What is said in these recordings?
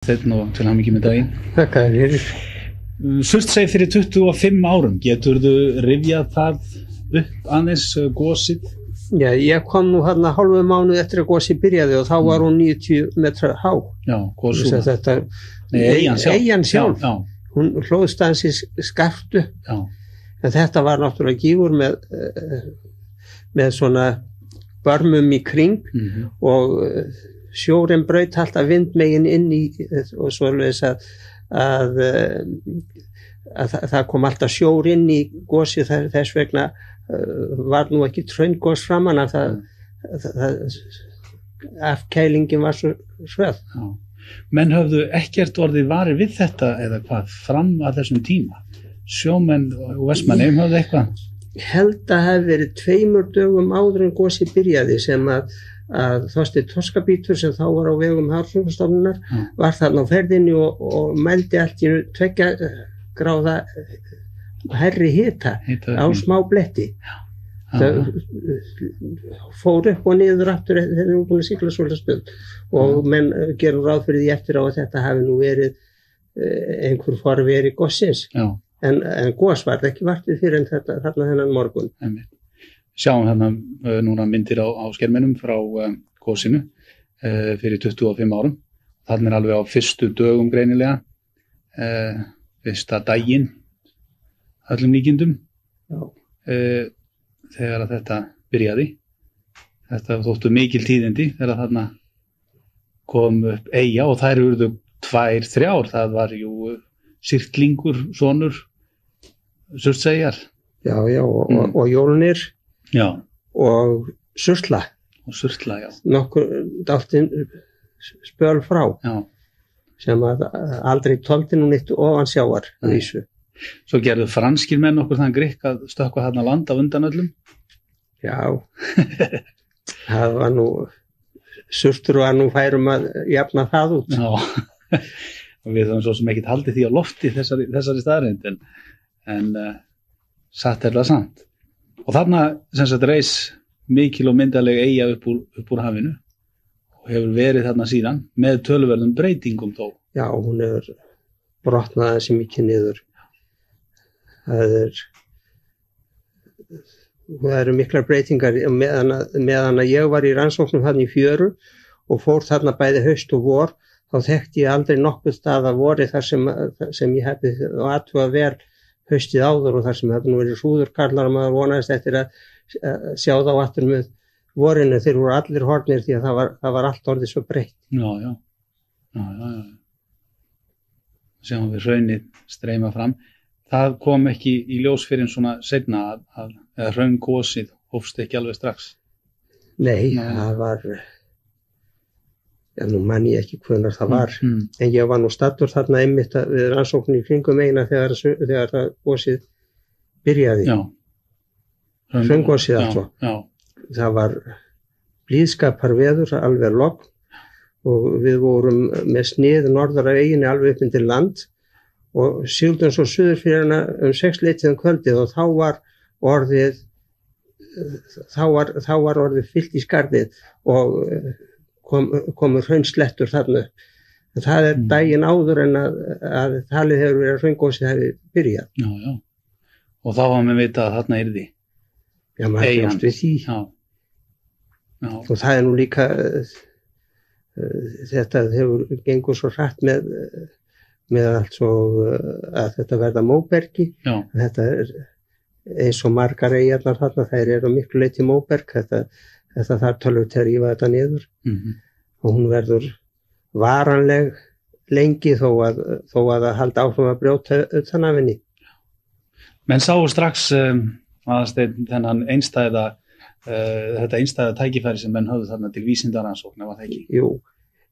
Steinn og til hamingju með daginn. Þakka þér fyrir. Surtsey fyrir 25 árum, geturðu rifjað það upp aðeins gosið? Já, ég kom nú hérna hálfu mánuð eftir að gosið byrjaði og þá var hún 90 metra há. Já, gosið. Eyjan sjálf. Já. Hún hlóðst aðeins skarpt upp. Já. En þetta var náttúrulega gífur með svona barmum í kring og sjórinn braut alltaf vindmegin inn í og svoleiðis að það kom alltaf sjór inn í gosið þess vegna var nú ekki hraungos framan af afkælingin var svo svöð. Já. Menn höfðu ekkert orðið varið við þetta eða hvað fram að þessum tíma? Sjómenn og Vestmannaeyjum höfðu eitthvað? Held að hafi verið 2 dögum áður en gosið byrjaði sem að Þorsteinn Þorskabítur sem þá var á vegum Hafrannsóknastofnunar var þarna á ferðinni og mældi allt í 2 gráða hærri hita á smá bletti. Það fór upp og niður aftur þegar við búin að sigla svolítið stund og menn gerum ráð fyrir því eftir á að þetta hafi nú verið einhver forveri gossins. En gos var ekki vartið fyrir en þarna þennan morgun. Sjáum hérna núna myndir á skerminum frá gosinu fyrir 25 árum. Þarna alveg á fyrstu dögum greinilega, fyrsta daginn, öllum líkindum, þegar að þetta byrjaði. Þetta þóttu mikil tíðindi þegar þarna kom upp eyja og þær urðu 2, 3. Það var jú Syrtlingur, sonur Surtseyjar. Já, og Jólnir. Já. Og Surtla. Og Surtla, já. Nokkur dálítinn spöl frá. Já. Sem að aldrei tóldi nú neitt ofan sjávar vísu. Svo gerðu franskir menn okkur þann grikk að stökkva þarna land af undan öllum? Já. Það var nú Surtur var nú færum að jafna það út. Já. Og við höfum svo sem ekkert haldið því á lofti þessari staðreynd en satt er það samt. Og þarna sem sagt reis mikil og myndarleg eyja upp úr hafinu og hefur verið þarna síðan með töluverðum breytingum þó. Já, hún hefur brotnað þessi mikið niður. Það eru miklar breytingar meðan að ég var í rannsóknum þarna í fjöru og fór þarna bæði haust og vor, þá þekkti ég aldrei nokkuð stað að vori þar sem ég hefði athugað vel haustið áður og þar sem hefði nú verið hrúðurkarlar og maður vonaðist eftir að sjá þá aftur með vorinu. Þeir voru allir horfnir því að það var allt orðið svo breytt. Já. Sjáum við hraunið streyma fram. Það kom ekki í ljós fyrir en svona seinna að hraungosið hófst ekki alveg strax. Nei, það var, nú man ég ekki hvenær það var, en ég var nú staddur þarna einmitt við rannsóknir í kringum eina þegar það gosið byrjaði. Já. Hraungosið alltaf. Já. Það var blíðskapar veður, alveg logn og við vorum með snið norður af eyjunni alveg upp undir land og sigldum svo suður fyrir hana 6 kvöldið og þá var orðið fyllt í skarðið og komur hraunslettur þarna. En það daginn áður en að talið hefur verið að hraungosið hefði byrjað. Já. Og þá var með vita að þarna yrði. Já, maður bjóst við því. Já. Og það nú líka, þetta hefur gengur svo hratt með allt svo að þetta verða móbergi. Já. Þetta eins og margar eyjarnar þarna, þær eru miklu leyti móberg, þetta þarf tölvöld að rífa þetta niður og hún verður varanleg lengi þó að það haldi áfram að brjóta utan af henni. Menn sáu strax þennan þetta einstæða tækifæri sem menn höfðu þarna til vísindarannsókna, var það ekki? Jú,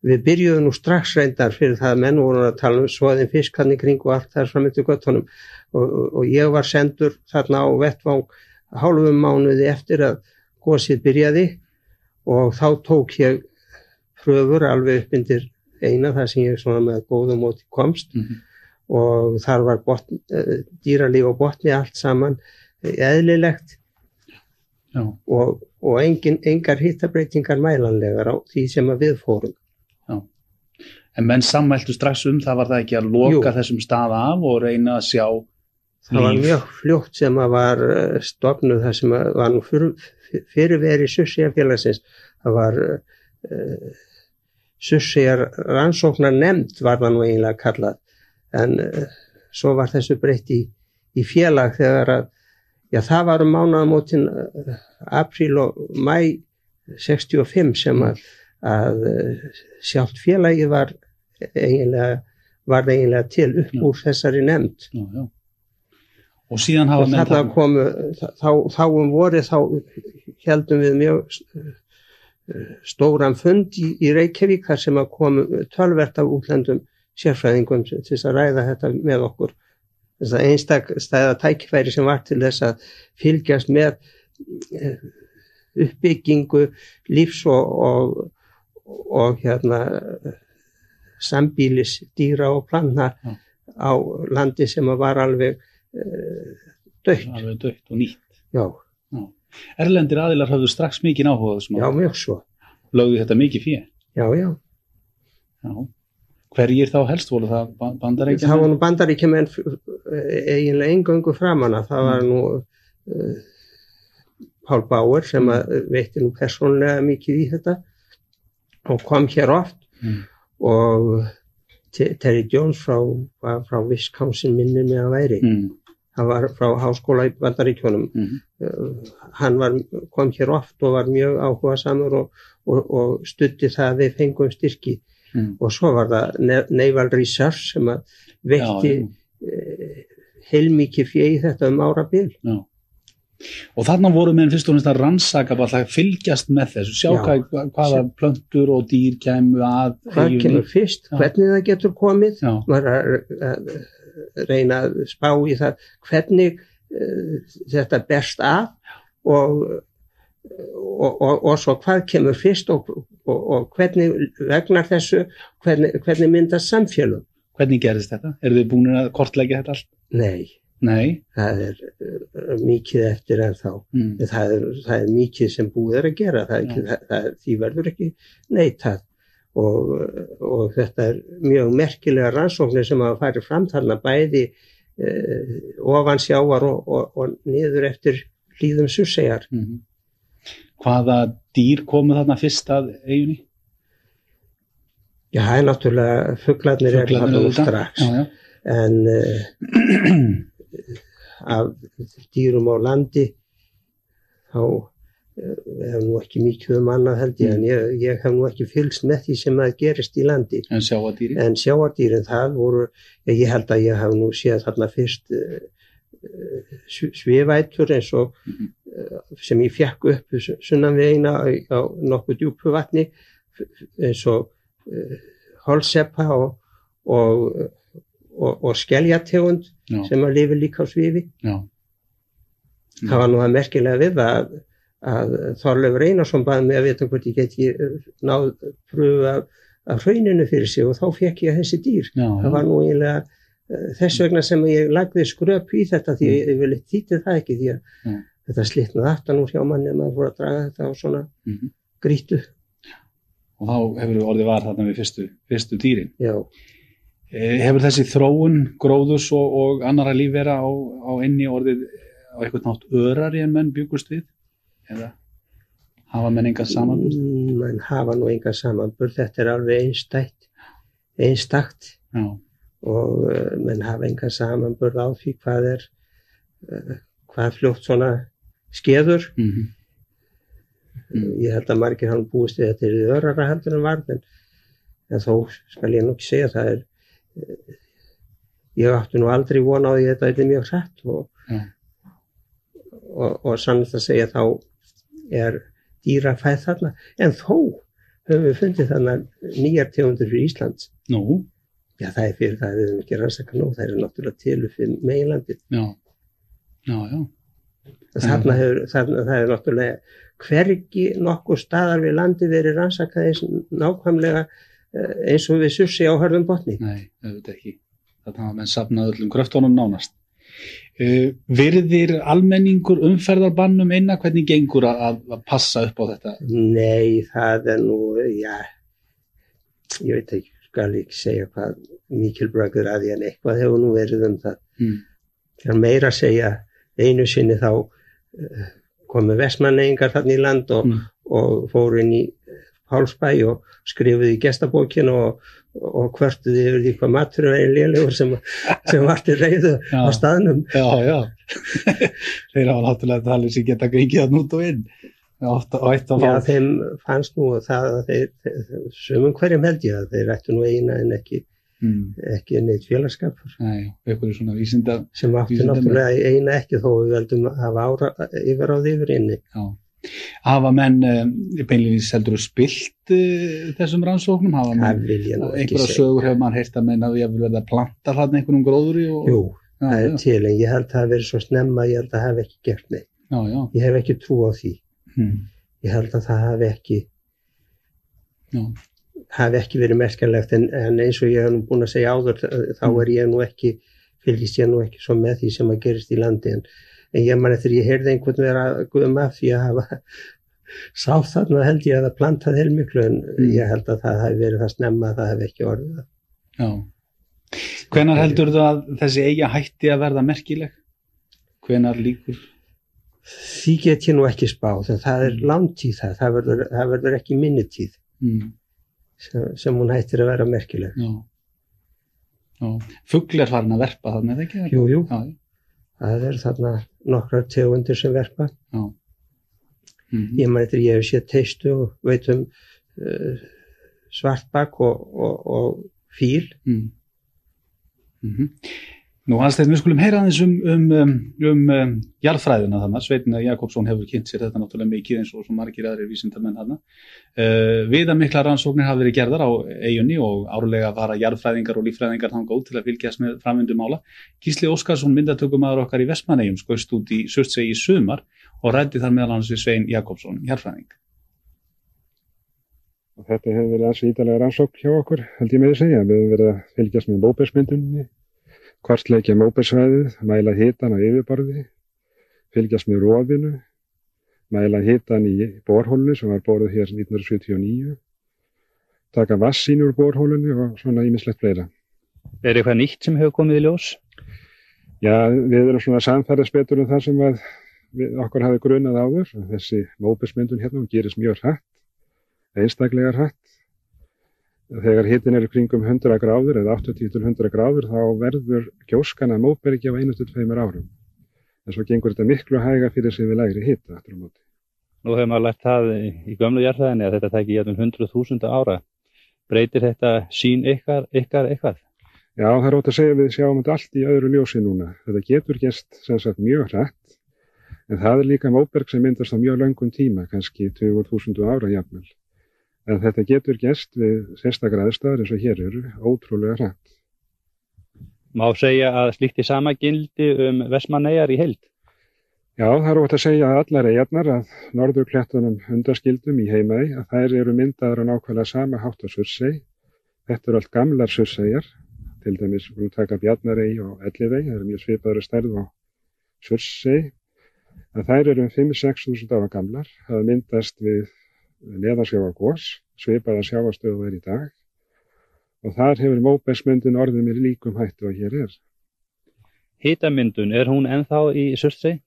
við byrjuðum nú strax reyndar fyrir það að menn voru að tala svoðin fisk hann í kring og allt þar fram eftir göttunum og ég var sendur þarna á vettvang hálfum mánuði eftir að gosið byrjaði og þá tók ég pröfur alveg upp undir eina þar sem ég svona með góðum móti komst og þar var dýralíf og botni allt saman eðlilegt. Já. Og engar hittabreytingar mælanlegar á því sem að við fórum. Já. En menn sammæltu strax það var það ekki að loka þessum stað af og reyna að sjá líf? Það var mjög fljótt sem að var stofnuð það sem var nú fyrirveri Surtseyjarfélagsins. Það var Surtseyjar rannsóknarnefnd var það nú eiginlega kallað. En svo var þessu breytt í félag þegar að, það var mánaðamótin apríl og maí 65 sem að sjálft félagið var eiginlega til upp úr þessari nefnd. Já. Og síðan hafa menn þarna komu, þá vorið þá heldum við mjög stóran fund í Reykjavík þar sem að komu töluvert af útlendum sérfræðingum til þess að ræða þetta með okkur. Þess að einstæða tækifæri sem var til þess að fylgjast með uppbyggingu lífs og sambýlis dýra og plantna á landi sem var alveg dautt. Alveg dautt og nýtt. Já. Erlendir aðilar höfðu strax mikið áhuga á þessum. Já, mjög svo. Lögðu þetta mikið fé? Já. Hverjir þá helst voru það Bandaríkjamenn? Það voru nú Bandaríkjamenn eiginlega eingöngu framanna. Það var nú Paul Bauer sem veitti nú persónulega mikið í þetta og kom hér oft og Terry Jones frá Wisconsin minnir mig að væri. Hann var frá háskóla í Bandaríkjunum. Hann kom hér oft og var mjög áhugasamur og studdi það að við fengum styrki. Og svo var það Naval Research sem að veitti heilmikið fé í þetta árabil. Já. Og þarna voru menn fyrst og fremst að rannsaka, bara að fylgjast með þessu, sjá hvaða plöntur og dýr kæmu að hvað kemur fyrst, hvernig það getur komið, var að reyna að spá í það hvernig þetta berst að og svo hvað kemur fyrst og hvernig vegnar þessu, hvernig myndast samfélög. Hvernig gerðist þetta? Eru þið búin að kortleggja þetta allt? Nei, það mikið eftir en þá. Það er mikið sem búið að gera, því verður ekki neitað og þetta er mjög merkilega rannsóknir sem hafa farið fram þarna bæði ofan sjávar og niður eftir hlíðum Surtseyjar. Hvaða dýr komu þarna fyrst að eyjunni? Já, það er náttúrulega fuglarnir þarna nú strax. En af dýrum á landi þá hef nú ekki mikið annað held ég, en ég hef nú ekki fylgst með því sem að gerist í landi. En sjávardýrin? En sjávardýrin, það voru, ég held að ég hef nú séð þarna fyrst svifætur eins og sem ég fekk upp sunnan við eina á nokkuð djúpu vatni eins og holseppa og skeljategund sem að lifi líka á svifi. Það var nú að merkilega við að Þorleifur Einarsson baði mig að vita hvort ég geti náð pröfu af hrauninu fyrir sig og þá fekk ég þessi dýr. Það var nú eiginlega þess vegna sem ég lagði skröp í þetta því ég vilja þýtti það ekki því að þetta slitnaði aftan úr hjá manni að maður fór að draga þetta á svona grýtu. Og þá hefur orðið var þarna við fyrstu dýrin. Já. Hefur þessi þróun, gróðurs og annarra lífvera á einni orðið á eitthvað nátt örari en menn bjugust við? Eða hafa menn enga samanburð? Menn hafa nú enga samanburð, þetta er alveg einstakt og menn hafa enga samanburð á því hvað fljótt svona skeður. Ég held að margir hafa búist við þetta er örara heldur en varð en þó skal ég nú ekki segja það ég átti nú aldrei vona á því að þetta er mjög hratt og sannast að segja þá er dýrafæð þarna en þó höfum við fundið þarna nýjar tegundir fyrir Íslands. Nú? Já, það er fyrir það við höfum ekki rannsaka nú, það er náttúrulega til fyrir meginlandið. Já. Þarna það er náttúrulega hvergi nokkur staðar við landi verið rannsakað eins nákvæmlega eins og við Surtsey á hörðum botni. Nei, auðvitað ekki. Þarna hafa menn safnað öllum gröftunum nánast. Virðir almenningur umferðarbannum einna, hvernig gengur að passa upp á þetta? Nei, það er nú, ég veit ekki, skal ekki segja hvað mikil bragður að því en eitthvað hefur nú verið það. Þegar meira að segja einu sinni þá komu Vestmanneyingar þarna í land og fóru inn í Pálsbæ og skrifuðu í gestabókinu og kvörtuðu yfir því hvað maturinn var lélegur sem var til reiðu á staðnum. Já. Þeir hafa náttúrulega talið sem geta gengið að nút og inn. Já, þeim fannst nú það að þeir sumum hverjum held ég að þeir ættu nú eina en ekki neitt félagskapur. Nei, einhverju svona vísinda sem áttu náttúrulega eina ekki þó við veldum hafa yfir inni. Já. Hafa menn beinlínis heldur spilt þessum rannsóknum? Hafa menn einhverja sögur hefur mann heyrt að menn hafi verið að planta þarna einhverjum gróðri? Jú, það er til en ég held að það hafi verið svo snemma ég held að það hafi ekki gert neitt. Ég hef ekki trú á því. Ég held að það hafi ekki verið merkjanlegt en eins og ég hef nú búin að segja áður þá fylgist ég nú ekki svo með því sem að gerist í landi en ég man eftir ég heyrði einhvern vera guðum af því að hafa sáð þarna held ég að það plantaði heilmiklu en ég held að það hafi verið það snemma að það hafi ekki orðið það. Já. Hvenær heldur þú að þessi eyja hætti að verða merkileg? Hvenær líkur? Því get ég nú ekki spáð en það er langtíð það verður ekki minni tíð sem hún hættir að vera merkileg. Já. Fugl er farin að verpa þarna, eða ekki? Jú. Já. Það er þarna nokkrar tegundir sem verpa. Já. Ég man eftir ég hef séð teistu og veit svartbak og fíl. Nú Hallsteinn, við skulum heyra aðeins jarðfræðina þarna. Sveinn Jakobsson hefur kynnt sér þetta náttúrulega mikið eins og svo margir aðrir vísindamenn þarna. Viðamiklar rannsóknir hafa verið gerðar á eyjunni og árlega fara jarðfræðingar og líffræðingar þangað út til að fylgjast með framvindu mála. Gísli Óskarsson, myndatökumaður okkar í Vestmanneyjum, skaust út í Surtsey í sumar og ræddi þar meðal annars við Svein Jakobsson, jarðfræðing. Þetta hefur verið ansi ítarlega rannsókn hjá okkur, held ég með að segja. Við höfum verið að fylgjast með móbergsmyndunni, kortleggja móbergssvæðið, mæla hitann á yfirborði, fylgjast með rofinu, mæla hitann í borholunni sem var boruð hér 1979, taka vassín úr borholunni og svona ýmislegt fleira. Er eitthvað nýtt sem hefur komið í ljós? Já, við erum svona samfæris betur það sem okkur hafi grunað áður. Þessi móbergsmyndun hérna gerist mjög hratt, einstaklega hratt. Þegar hitinn kringum 100 gráður eða 80 til 100 gráður þá verður gjóskan að móbergi á 1-2 árum. En svo gengur þetta miklu hægar fyrir sig við lægri hita aftur á móti. Nú hefur maður lært það í gömlu jarðfræðinni að þetta tæki jafnvel 100.000 ára. Breytir þetta sýn ykkar eitthvað? Já, það er ótt að segja við sjáum þetta allt í öðru ljósi núna. Þetta getur gerst sem sagt mjög hratt, en það líka móberg sem myndast á mjög löngum tíma, kannski 20.000 ára jafnvel. En þetta getur gerst við sérstakar aðstæður eins og hér eru ótrúlega hratt. Má segja að slíkt sama gildi Vestmanneyjar í heild? Já, það er ótt að segja að allar eyjarnar að norðurklettunum undanskildum í Heimaey að þær eru myndaðar á nákvæmlega sama hátt á Surtsey. Þetta eru allt gamlar Surtseyjar, til dæmis við taka Bjarnarey og Ellivey, það eru mjög svipaðri stærð á Surtsey. Þær eru 5-6.000 ára gamlar, það myndast við neðansjávargos, svipaða sjávarstöðu í dag og þar hefur móbergsmyndun orðið með líkum hættu að hér er. Hitamyndun, hún ennþá í Surtsey?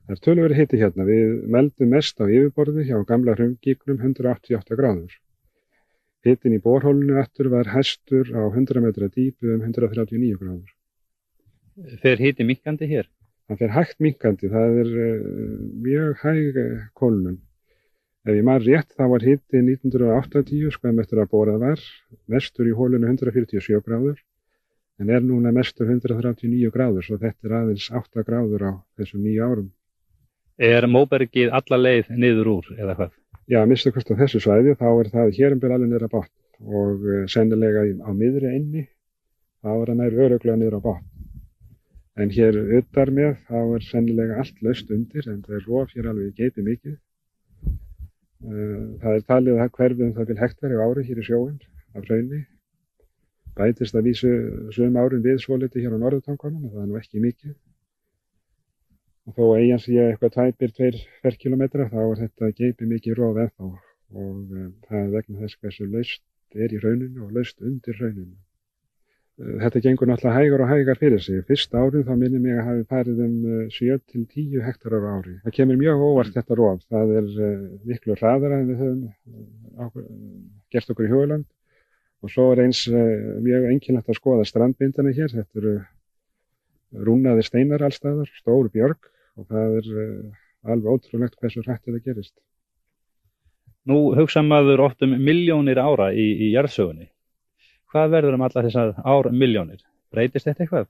Það er töluverið hiti hérna. Við meldum mest á yfirborði hjá gamla hraungígnum 188 gráður. Hitinn í borholunni aftur var hæstur á 100 metra dýpi 139 gráður. Fer hiti minnkandi hér? Það fer hægt minnkandi, það er mjög hæg kólnun. Ef ég man rétt þá var hiti 1980 skömmu eftir að borað var, mestur í holunni 147 gráður, en núna mestur 139 gráður, svo þetta er aðeins 8 gráður á þessum 9 árum. Er móbergið alla leið niður úr eða hvað? Já, minnstu kost á þessu svæði, þá er það hér alveg niður á botn og sennilega á miðri einni, þá er það nær örugglega niður á botn. En hér utar með, þá er sennilega allt laust undir, en það er rof hér alveg geipi mikið. Það er talið að hverfið það vil hektari á ári hér í sjóinn af hrauni. Bætist að vísu sum árin við svolítið hér á norðurtangunum, það er nú ekki mikið. Og þó eyjan sé eitthvað tæpir 2 ferkílómetra þá er þetta geipi mikið rof ennþá og það er vegna þess hversu laust í hrauninu og laust undir hrauninu. Þetta gengur náttúrulega hægar og hægar fyrir sig. Fyrsta árið þá minnir mig að hafi farið 7 til 10 hektarar á ári. Það kemur mjög óvart þetta rof. Það miklu hraðara en við höfum gert okkur í Hugaland. Og svo eins mjög einkennilegt að skoða strandbindana hér. Þetta eru rúnaðir steinar allstaðar, stór björg og það alveg ótrúlegt hversu hratt þetta gerist. Nú hugsa maður oft milljónir ára í jarðsögunni. Hvað verður allar þessar ármilljónir? Breytist þetta eitthvað?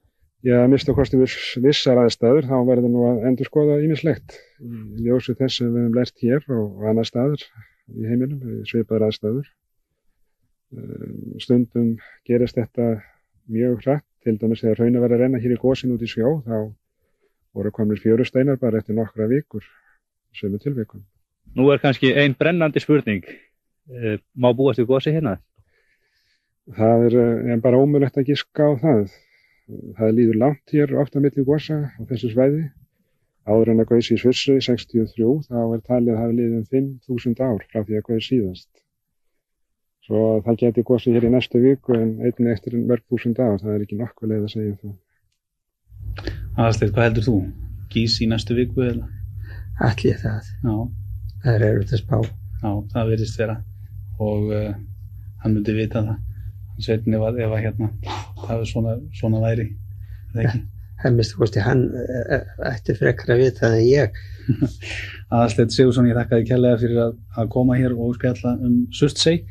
Já, að minnsta kosti vissar aðstæður, þá verður nú að endurskoða ýmislegt. Í ljósi þess sem við höfum lært hér og annar staðar í heiminum, svipaðar aðstæður. Stundum gerist þetta mjög hratt, til dæmis þegar hraun var að renna hér í gosin út í sjó, þá voru komnir fjörusteinar bara eftir nokkra vikur, sömu tilvikum. Nú kannski ein brennandi spurning. Má búast við gosi hérna? Það bara ómögulegt að giska á það. Það líður langt hér oft á milli gosa á þessu svæði. Áður en að gaus í Surtsey 63, þá talið að hafa liðið 5.000 ár frá því að gaus síðast. Svo það geti gosið hér í næstu viku en einnig eftir mörg þúsund ár, það ekki nokkuð leið að segja það. Aðalsteinn, hvað heldur þú? Gís í næstu viku eða? Ætli það. Já. Það erfitt að spá. Já, það virðist vera og hann myndi vita það. Sveinn ef að hérna það svona væri, eða ekki? Það minnst kosti hann ætti frekar að vita það en ég. Aðalsteinn Sigurðsson, ég þakka þér kærlega fyrir að koma hér og spjalla Surtsey.